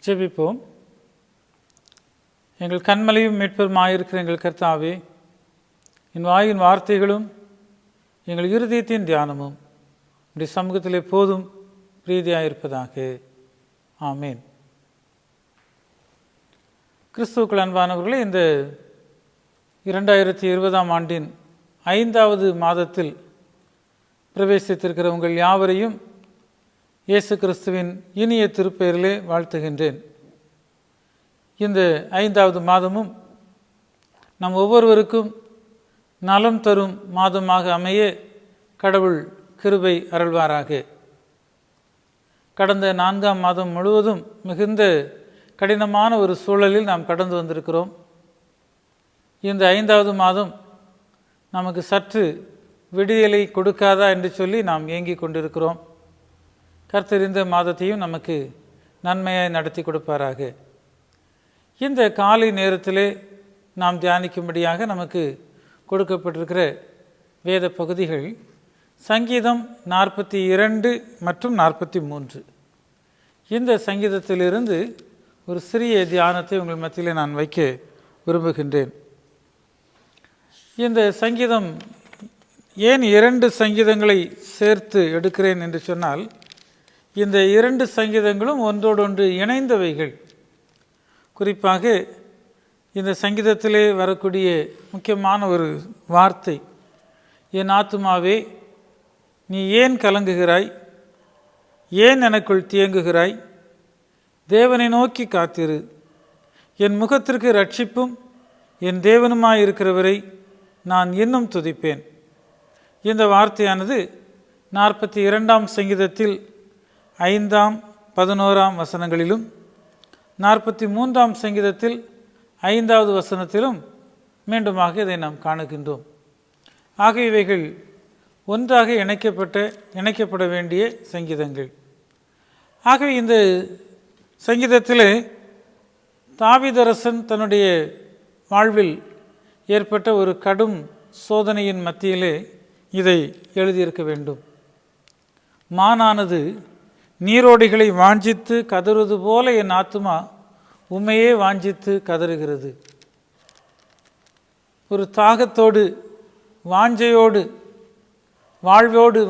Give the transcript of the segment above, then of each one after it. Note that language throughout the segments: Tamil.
ஜெபிப்போம். எங்கள் கண்மலையும் மீட்பருமாயிருக்கிற எங்கள் கர்த்தாவே, என் வாயின் வார்த்தைகளும் எங்கள் இருதயத்தின் தியானமும் இப்படி சமூகத்தில் எப்போதும் பிரீதியாயிருப்பதாக. ஆமேன். கிறிஸ்துவுக்குள் அன்பானவர்களே, இந்த 2020ஆம் ஆண்டின் 5வது மாதத்தில் பிரவேசித்திருக்கிற உங்கள் யாவரையும் இயேசு கிறிஸ்துவின் இனிய திருப்பெயரிலே வாழ்த்துகின்றேன். இந்த 5வது மாதமும் நம் ஒவ்வொருவருக்கும் நலம் தரும் மாதமாக அமைய கடவுள் கிருபை அருள்வாராக. கடந்த 4ஆம் மாதம் முழுவதும் மிகுந்த கடினமான ஒரு சூழலில் நாம் கடந்து வந்திருக்கிறோம். இந்த 5வது மாதம் நமக்கு சற்று விடியலை கொடுக்காதா என்று சொல்லி நாம் ஏங்கிக் கொண்டிருக்கிறோம். கர்த்தர் இந்த மாதத்தையும் நமக்கு நன்மையாய் நடத்தி கொடுப்பாராக. இந்த காலை நேரத்திலே நாம் தியானிக்கும்படியாக நமக்கு கொடுக்கப்பட்டிருக்கிற வேத பகுதிகள் சங்கீதம் 42 மற்றும் 43. இந்த சங்கீதத்திலிருந்து ஒரு சிறிய தியானத்தை உங்கள் மத்தியிலே நான் வைக்க விரும்புகின்றேன். இந்த சங்கீதம் ஏன் 2 சங்கீதங்களை சேர்த்து எடுக்கிறேன் என்று சொன்னால், இந்த 2 சங்கீதங்களும் ஒன்றோடொன்று இணைந்தவைகள். குறிப்பாக இந்த சங்கீதத்திலே வரக்கூடிய முக்கியமான ஒரு வார்த்தை, என் ஆத்துமாவே நீ ஏன் கலங்குகிறாய், ஏன் எனக்குள் தியங்குகிறாய், தேவனை நோக்கி காத்திரு, என் முகத்திற்கு இரட்சிப்பும் என் தேவனுமாயிருக்கிறவரை நான் இன்னும் துதிப்பேன். இந்த வார்த்தையானது 42ஆம் சங்கீதத்தில் 5ஆம் 11ஆம் வசனங்களிலும் 43ஆம் சங்கீதத்தில் 5வது வசனத்திலும் மீண்டுமாக இதை நாம் காணுகின்றோம். ஆக இவைகள் ஒன்றாக இணைக்கப்பட வேண்டிய சங்கீதங்கள். ஆகவே இந்த சங்கீதத்தில் தாவீதரசன் தன்னுடைய வாழ்வில் ஏற்பட்ட ஒரு கடும் சோதனையின் மத்தியிலே இதை எழுதியிருக்க வேண்டும். மானானது நீரோடைகளை வாஞ்சித்து கதறுவது போல என் ஆத்துமா உம்மையே வாஞ்சித்து கதறுகிறது. ஒரு தாகத்தோடு, வாஞ்சையோடு,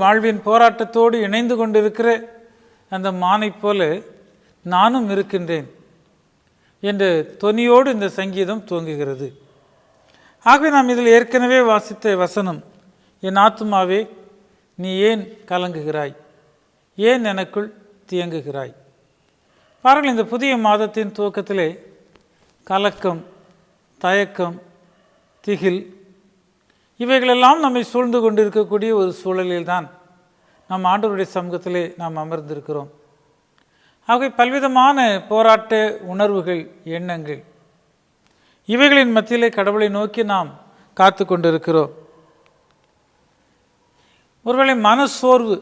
வாழ்வின் போராட்டத்தோடு இணைந்து கொண்டிருக்கிற அந்த மானை போல நானும் இருக்கின்றேன் என்ற தொனியோடு இந்த சங்கீதம் துவங்குகிறது. ஆகவே நாம் இதில் ஏற்கனவே வாசித்த வசனம், என் ஆத்துமாவே நீ ஏன் கலங்குகிறாய், ஏன் எனக்குள் தியங்குகிறாய். பாருங்கள், இந்த புதிய மாதத்தின் துவக்கத்திலே கலக்கம், தயக்கம், திகில் இவைகளெல்லாம் நம்மை சூழ்ந்து கொண்டிருக்கக்கூடிய ஒரு சூழலில்தான் நம் ஆண்டவருடைய சமூகத்திலே நாம் அமர்ந்திருக்கிறோம். ஆகவே பல்விதமான போராட்ட உணர்வுகள், எண்ணங்கள் இவைகளின் மத்தியிலே கடவுளை நோக்கி நாம் காத்து கொண்டிருக்கிறோம். ஒருவேளை மனசோர்வு,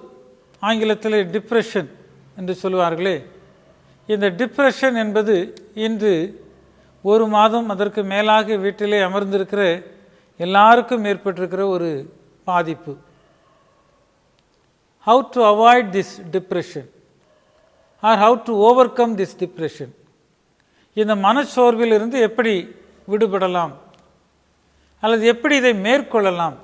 ஆங்கிலத்தில் டிப்ரெஷன் என்று சொல்லுவார்களே, இந்த டிப்ரெஷன் என்பது இன்று 1 மாதம் அதற்கு மேலாக வீட்டிலே அமர்ந்திருக்கிற எல்லாருக்கும் ஏற்பட்டிருக்கிற ஒரு பாதிப்பு. How to avoid this depression, or how to overcome this depression. இந்த மனச்சோர்வில் இருந்து எப்படி விடுபடலாம் அல்லது எப்படி இதை மேற்கொள்ளலாம்.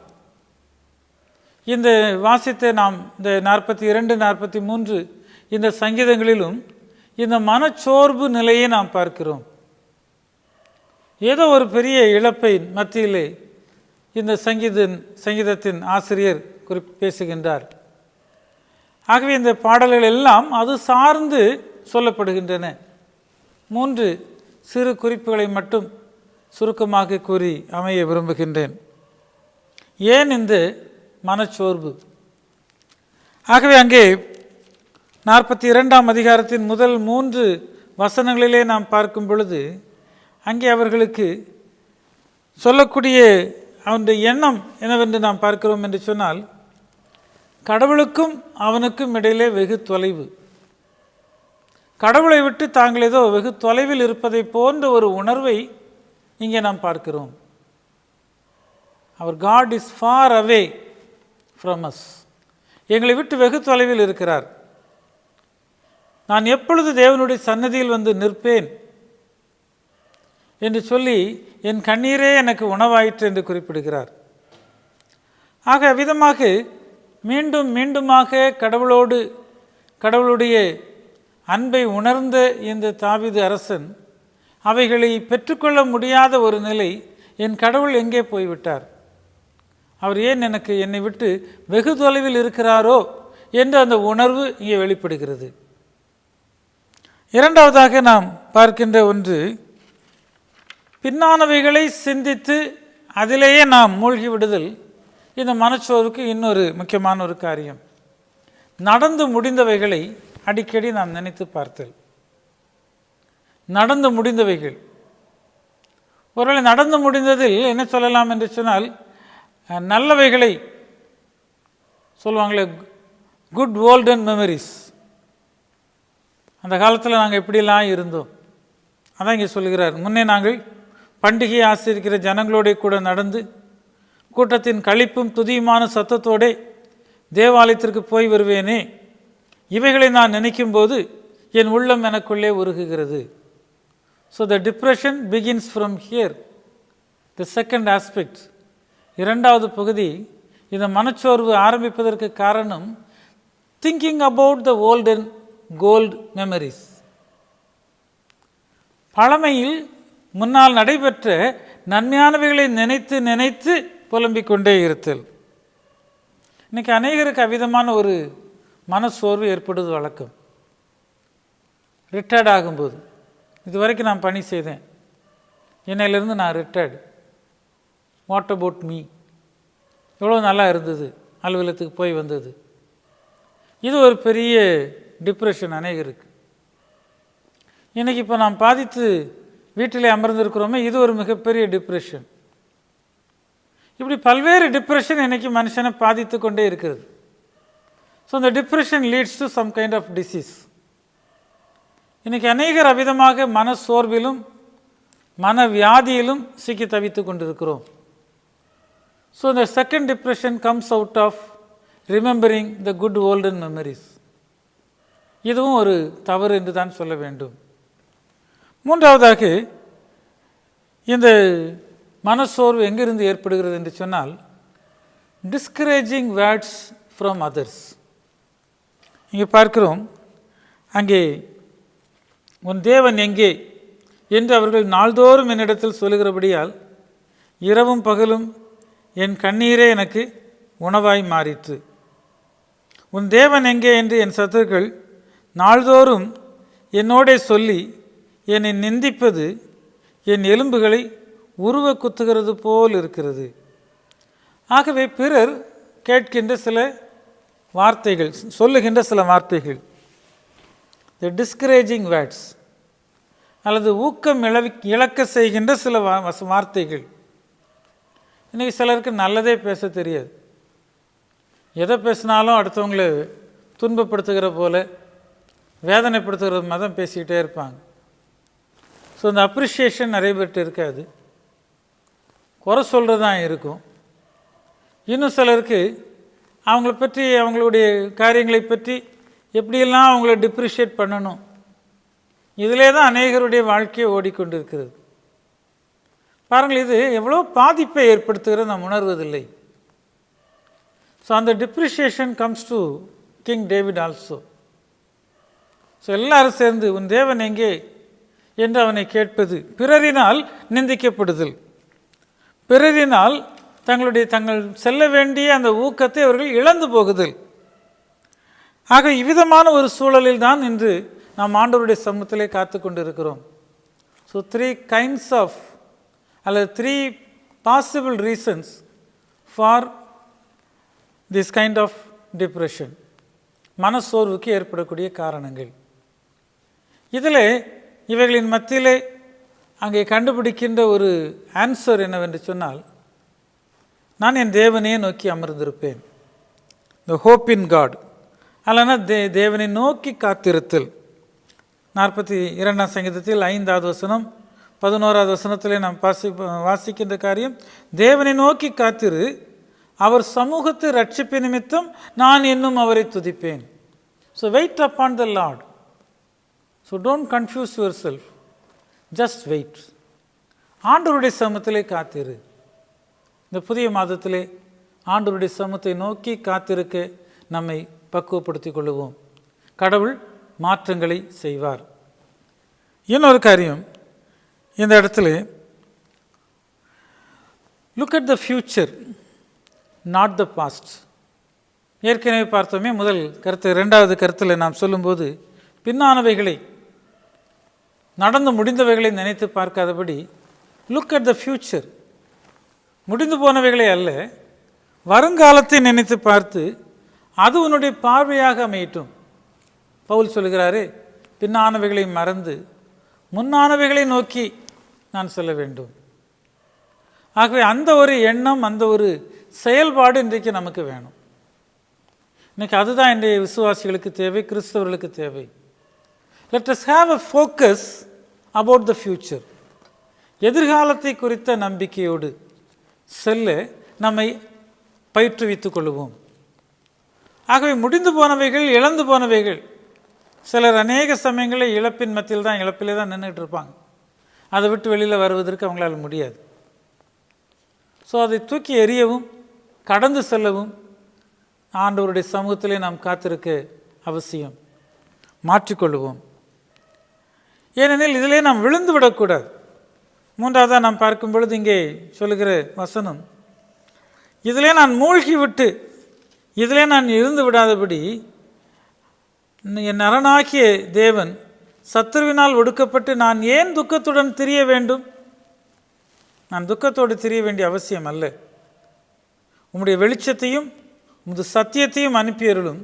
இந்த வாசித்த நாம் இந்த 42, 43 இந்த சங்கீதங்களிலும் இந்த மனச்சோர்வு நிலையை நாம் பார்க்கிறோம். ஏதோ ஒரு பெரிய இழப்பை மத்தியிலே இந்த சங்கீதத்தின் ஆசிரியர் பேசுகின்றார். ஆகவே இந்த பாடல்கள் எல்லாம் அது சார்ந்து சொல்லப்படுகின்றன. 3 சிறு குறிப்புகளை மட்டும் சுருக்கமாக கூறி அமைய விரும்புகின்றேன். ஏன் இந்த மனச்சோர்வு? ஆகவே அங்கே 42ஆம் அதிகாரத்தின் முதல் 3 வசனங்களிலே நாம் பார்க்கும் பொழுது அங்கே அவர்களுக்கு சொல்லக்கூடிய அவனுடைய எண்ணம் என்னவென்று நாம் பார்க்கிறோம் என்று சொன்னால், கடவுளுக்கும் அவனுக்கும் இடையிலே வெகு தொலைவு. கடவுளை விட்டு தாங்கள் ஏதோ வெகு தொலைவில் இருப்பதை போன்ற ஒரு உணர்வை இங்கே நாம் பார்க்கிறோம். அவர் God is far away from us. எங்களை விட்டு வெகு தொலைவில் இருக்கிறார். நான் எப்பொழுது தேவனுடைய சன்னதியில் வந்து நிற்பேன் என்று சொல்லி என் கண்ணீரே எனக்கு உணவாயிற்று என்று குறிப்பிடுகிறார். ஆக விதமாக மீண்டும் மீண்டுமாக கடவுளுடைய அன்பை உணர்ந்த இந்த தாவீது அரசன் அவைகளை பெற்றுக்கொள்ள முடியாத ஒரு நிலை, என் கடவுள் எங்கே போய்விட்டார், அவர் ஏன் என்னை விட்டு வெகு தொலைவில் இருக்கிறாரோ என்ற அந்த உணர்வு இங்கே வெளிப்படுகிறது. இரண்டாவதாக நாம் பார்க்கின்ற ஒன்று, பின்னானவைகளை சிந்தித்து அதிலேயே நாம் மூழ்கி விடுதல் இந்த மனச்சோர்வுக்கு இன்னொரு முக்கியமான ஒரு காரியம். நடந்து முடிந்தவைகளை அடிக்கடி நாம் நினைத்து பார்த்தல். நடந்து முடிந்தவைகள், ஒருவேளை நடந்து முடிந்ததில் என்ன சொல்லலாம் என்று சொன்னால், நல்லவைகளை சொல்லுவாங்களே, குட் ஓல்டன் மெமரிஸ். அந்த காலத்தில் நாங்கள் எப்படிலாம் இருந்தோம் அதான் இங்கே சொல்கிறார். முன்னே நாங்கள் பண்டிகையை ஆசிரிக்கிற ஜனங்களோட கூட நடந்து கூட்டத்தின் களிப்பும் துதியுமான சத்தத்தோடு தேவாலயத்திற்கு போய் வருவேனே, இவைகளை நான் நினைக்கும் போது என் உள்ளம் எனக்குள்ளே உருகுகிறது. So the depression begins from here. The second aspect, இரண்டாவது பகுதி, இந்த மனச்சோர்வு ஆரம்பிப்பதற்கு காரணம் thinking about the olden gold memories. பழமையில் முன்னால் நடைபெற்ற நன்மையானவைகளை நினைத்து நினைத்து புலம்பிக் கொண்டே இருத்தல். இன்னைக்கு அநேகருக்கு அவ்விதமான ஒரு மனச்சோர்வு ஏற்படுவது வழக்கம். ரிட்டையர்ட் ஆகும்போது, இது வரைக்கும் நான் பணி செய்தேன், என்னையிலிருந்து நான் ரிட்டையர்டு, வாட் அபவுட் மீ, எவ்வளோ நல்லா இருந்தது அலுவலகத்துக்கு போய் வந்தது. இது ஒரு பெரிய டிப்ரெஷன் அநேகருக்கு. இன்றைக்கி இப்போ நாம் பாதித்து வீட்டிலே அமர்ந்திருக்கிறோமே, இது ஒரு மிகப்பெரிய டிப்ரெஷன். இப்படி பல்வேறு டிப்ரெஷன் இன்றைக்கி மனுஷனை பாதித்து கொண்டே இருக்கிறது. ஸோ இந்த depression leads to some kind of disease. இன்றைக்கி அநேகர் அவ்விதமாக மனச்சோர்விலும் மனவியாதியிலும் சிக்கி தவித்து கொண்டிருக்கிறோம். So the second depression comes out of remembering the good olden memories. இதுவும் ஒரு தவறு என்று தான் சொல்ல வேண்டும். மூன்றாவதாக, இந்த மனச்சோர்வு எங்கிருந்து ஏற்படுகிறது என்று சொன்னால், டிஸ்கரேஜிங் வேர்ட்ஸ் ஃப்ரம் அதர்ஸ். இங்கே பார்க்கிறோம், அங்கே உன் தேவன் எங்கே என்று அவர்கள் நாள்தோறும் என்னிடத்தில் சொல்லுகிறபடியால் இரவும் பகலும் என் கண்ணீரே எனக்கு உணவாய் மாறிற்று. உன் தேவன் எங்கே என்று என் சத்துருக்கள் நாள்தோறும் என்னோடே சொல்லி என்னை நிந்திப்பது என் எலும்புகளை உருவ குத்துகிறது போல் இருக்கிறது. ஆகவே பிறர் கேட்கின்ற சில வார்த்தைகள், சொல்லுகின்ற சில வார்த்தைகள், த டிஸ்கரேஜிங் வேர்ட்ஸ், அல்லது ஊக்கம் இழக்க செய்கின்ற சில வார்த்தைகள். இன்றைக்கி சிலருக்கு நல்லதே பேச தெரியாது, எதை பேசினாலும் அடுத்தவங்களை துன்பப்படுத்துகிற போல, வேதனைப்படுத்துகிற மாதிரி தான் பேசிக்கிட்டே இருப்பாங்க. ஸோ இந்த அப்ரிஷியேஷன் நிறைய பேர்ட்டு இருக்காது, குறை சொல்கிறது தான் இருக்கும். இன்னும் சிலருக்கு அவங்கள பற்றி, அவங்களுடைய காரியங்களை பற்றி எப்படியெல்லாம் அவங்கள டிப்ரிஷியேட் பண்ணணும், இதிலே தான் அநேகருடைய வாழ்க்கையை ஓடிக்கொண்டிருக்கிறது. பாருங்கள், இது எவ்வளோ பாதிப்பை ஏற்படுத்துகிறது நாம் உணர்வதில்லை. ஸோ அந்த depreciation comes to king David also. So எல்லாரும் சேர்ந்து உன் தேவன் எங்கே என்று அவனை கேட்பது, பிறரினால் நிந்திக்கப்படுதல், பிறரினால் தங்கள் செல்ல வேண்டிய அந்த ஊக்கத்தை அவர்கள் இழந்து போகுதல். ஆக இவ்விதமான ஒரு சூழலில் தான் இன்று நாம் ஆண்டவருடைய சமூகத்திலே காத்து கொண்டு இருக்கிறோம். ஸோ 3 kinds of அல்லது 3 possible reasons for this kind of depression, மனசோர்வுக்கு ஏற்படக்கூடிய காரணங்கள். இதில் இவைகளின் மத்தியிலே அங்கே கண்டுபிடிக்கின்ற ஒரு ஆன்சர் என்னவென்று சொன்னால், நான் என் தேவனையே நோக்கி அமர்ந்திருப்பேன், த ஹோப் இன் காட், அல்லனா தேவனை நோக்கி காத்திருத்தல். 42ஆம் சங்கீதத்தில் 5வது வசனம் 11வது வசனத்திலே நாம் வாசிக்கின்ற காரியம், தேவனை நோக்கி காத்திரு, அவர் சமூகத்தை ரட்சிப்பு நிமித்தம் நான் இன்னும் அவரை துதிப்பேன். So wait upon the Lord. So don't confuse yourself, just wait. ஆண்டவருடைய சமூகத்திலே காத்திரு. இந்த புதிய மாதத்திலே ஆண்டவருடைய சமூகத்தை நோக்கி காத்திருக்க நம்மை பக்குவப்படுத்திக் கொள்ளுவோம். கடவுள் மாற்றங்களை செய்வார். இன்னொரு காரியம் இந்த இடத்துல, look at the future, not the past. ஏற்கனவே பார்த்தோமே முதல் கருத்து. 2வது கருத்தில் நாம் சொல்லும்போது, பின்னானவைகளை, நடந்து முடிந்தவைகளை நினைத்து பார்க்காதபடி லுக் அட் த ஃபியூச்சர், முடிந்து போனவைகளை அல்ல, வருங்காலத்தை நினைத்து பார்த்து அது உன்னுடைய பார்வையாக அமையட்டும். பவுல் சொல்கிறாரு, பின்னானவைகளை மறந்து முன்னானவைகளை நோக்கி நான் செல்ல வேண்டும். ஆகவே அந்த ஒரு எண்ணம், அந்த ஒரு செயல்பாடு இன்றைக்கு நமக்கு வேணும். இன்றைக்கி அதுதான் இன்றைய விசுவாசிகளுக்கு தேவை, கிறிஸ்தவர்களுக்கு தேவை. Let us have a focus about the future. எதிர்காலத்தை குறித்த நம்பிக்கையோடு செல்ல நம்மை பயிற்றுவித்துக் கொள்வோம். ஆகவே முடிந்து போனவைகள், இழந்து போனவைகள், சிலர் அநேக சமயங்களில் இழப்பின் மத்தியில் தான், இழப்பிலே தான் நின்றுட்டு இருப்பாங்க. அதை விட்டு வெளியில் வருவதற்கு அவங்களால முடியாது. ஸோ அதை தூக்கி எறியவும் கடந்து செல்லவும் ஆண்டவருடைய சமூகத்திலே நாம் காத்திருக்க அவசியம். மாற்றிக்கொள்வோம். ஏனெனில் இதிலே நாம் விழுந்து விடக்கூடாது. 3வதாக நாம் பார்க்கும் பொழுது இங்கே சொல்லுகிற வசனம், இதிலே நான் மூழ்கி விட்டு இதிலே நான் இருந்து விடாதபடி என் அரணாகிய தேவன் சத்துருவினால் ஒடுக்கப்பட்டு நான் ஏன் துக்கத்துடன் திரிய வேண்டும்? நான் துக்கத்தோடு திரிய வேண்டிய அவசியம் அல்ல. உம்முடைய வெளிச்சத்தையும் உமது சத்தியத்தையும் அனுப்பியருளும்,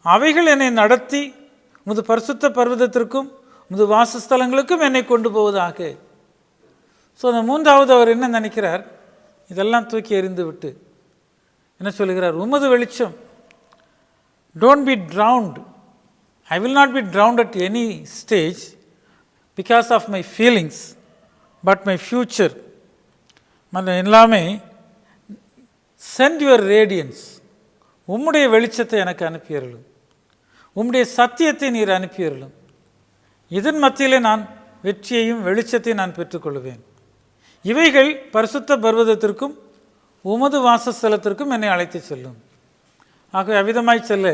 அவைகள் என்னை நடத்தி உமது பரிசுத்த பர்வதத்திற்கும் உமது வாசஸ்தலங்களுக்கும் என்னை கொண்டு போவதாக. ஸோ அந்த 3வது அவர் என்ன நினைக்கிறார்? இதெல்லாம் தூக்கி எறிந்து விட்டு என்ன சொல்லுகிறார்? உமது வெளிச்சம். Don't be drowned. I will not be drowned at any stage because of my feelings, but my future. எல்லாமே send your radiance. உம்முடைய வெளிச்சத்தை எனக்கு அனுப்பியருளும், உம்முடைய சத்தியத்தை நீர் அனுப்பியருளும். இதன் மத்தியிலே நான் வெற்றியையும் வெளிச்சத்தையும் நான் பெற்றுக்கொள்வேன். இவைகள் பரிசுத்த பர்வதத்திற்கும் உமது வாசஸ்தலத்திற்கும் என்னை அழைத்து செல்லும். ஆகவே அவ்விதமாய் செல்ல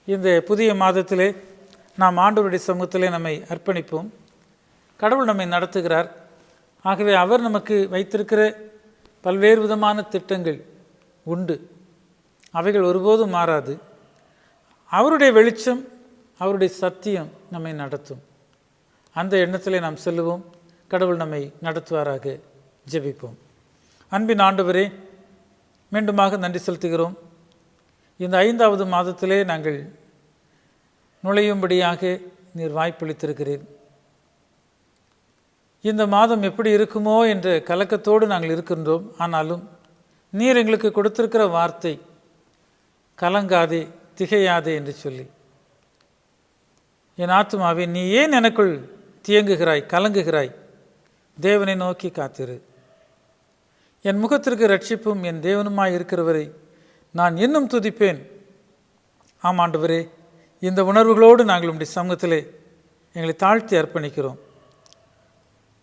இந்த புதிய மாதத்திலே நாம் ஆண்டவருடைய சமூகத்திலே நம்மை அர்ப்பணிப்போம். கடவுள் நம்மை நடத்துகிறார். ஆகவே அவர் நமக்கு வைத்திருக்கிற பல்வேறு விதமான திட்டங்கள் உண்டு. அவைகள் ஒருபோதும் மாறாது. அவருடைய வெளிச்சம், அவருடைய சத்தியம் நம்மை நடத்தும். அந்த எண்ணத்திலே நாம் செல்லுவோம். கடவுள் நம்மை நடத்துவாராக. ஜெபிப்போம். அன்பின் ஆண்டவரே, மீண்டுமாக நன்றி செலுத்துகிறோம். இந்த 5வது மாதத்திலே நாங்கள் நுழையும்படியாக நீர் வாய்ப்பளித்திருக்கிறீர். இந்த மாதம் எப்படி இருக்குமோ என்ற கலக்கத்தோடு நாங்கள் இருக்கின்றோம். ஆனாலும் நீர் எங்களுக்கு கொடுத்திருக்கிற வார்த்தை, கலங்காதே திகையாதே என்று சொல்லி, என் ஆத்துமாவே நீ ஏன் எனக்குள் தியங்குகிறாய், கலங்குகிறாய்? தேவனை நோக்கி காத்திரு. என் முகத்திற்கு ரட்சிப்பும் என் தேவனுமாய் இருக்கிறவரை நான் இன்னும் துதிப்பேன். ஆமாண்டவரே, இந்த உணர்வுகளோடு நாங்கள் உம்முடைய சமூகத்திலே எங்களை தாழ்த்தி அர்ப்பணிக்கிறோம்.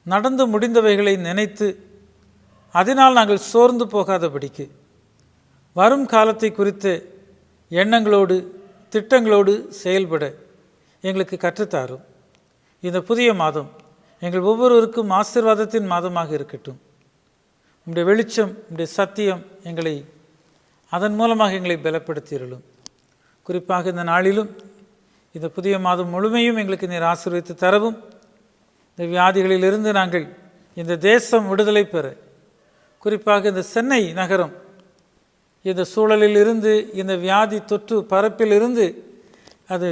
நடந்து முடிந்தவைகளை நினைத்து அதனால் நாங்கள் சோர்ந்து போகாதபடிக்கு வரும் காலத்தை குறித்த எண்ணங்களோடு திட்டங்களோடு செயல்பட எங்களுக்கு கற்றுத்தாரும். இந்த புதிய மாதம் எங்கள் ஒவ்வொருவருக்கும் ஆசீர்வாதத்தின் மாதமாக இருக்கட்டும். உம்முடைய வெளிச்சம், உம்முடைய சத்தியம் எங்களை அதன் மூலமாக எங்களை பலப்படுத்தியிருளும். குறிப்பாக இந்த நாளிலும் இந்த புதிய மாதம் முழுமையும் எங்களுக்கு நீர் ஆசீர்வதித்து தரவும், இந்த வியாதிகளிலிருந்து நாங்கள் இந்த தேசம் விடுதலை பெற, குறிப்பாக இந்த சென்னை நகரம் இந்த சூழலில் இருந்து, இந்த வியாதி தொற்று பரப்பிலிருந்து அது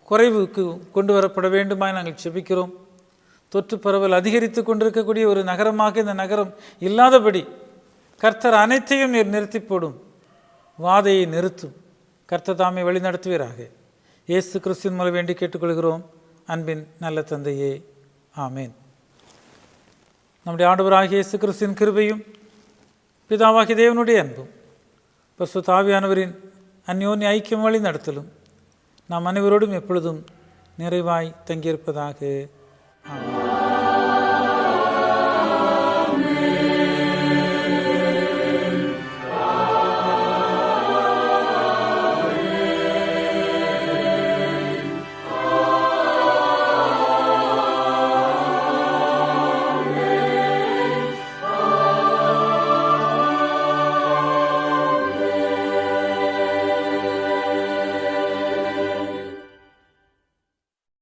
குறைவுக்கு கொண்டு வரப்பட வேண்டுமாய் நாங்கள் செபிக்கிறோம். தொற்று பரவல் அதிகரித்து கொண்டிருக்கக்கூடிய ஒரு நகரமாக இந்த நகரம் இல்லாதபடி கர்த்தர் அனைத்தையும் நீர் நிறுத்தி போடும், வாதையை நிறுத்தும். கர்த்தர் தாமே வழி நடத்துவீராக. இயேசு கிறிஸ்துவின் மூலம் வேண்டி கேட்டுக்கொள்கிறோம் அன்பின் நல்ல தந்தையே, ஆமேன். நம்முடைய ஆண்டவராகிய இயேசு கிறிஸ்துவின் கிருபையும் பிதாவாகிய தேவனுடைய அன்பும் பரிசுத்த ஆவியானவரின் அந்யோன்ய ஐக்கியம் வழி நடத்தலும் நாம் அனைவரோடும் எப்பொழுதும் நிறைவாய் தங்கியிருப்பதாக. ஆமென்.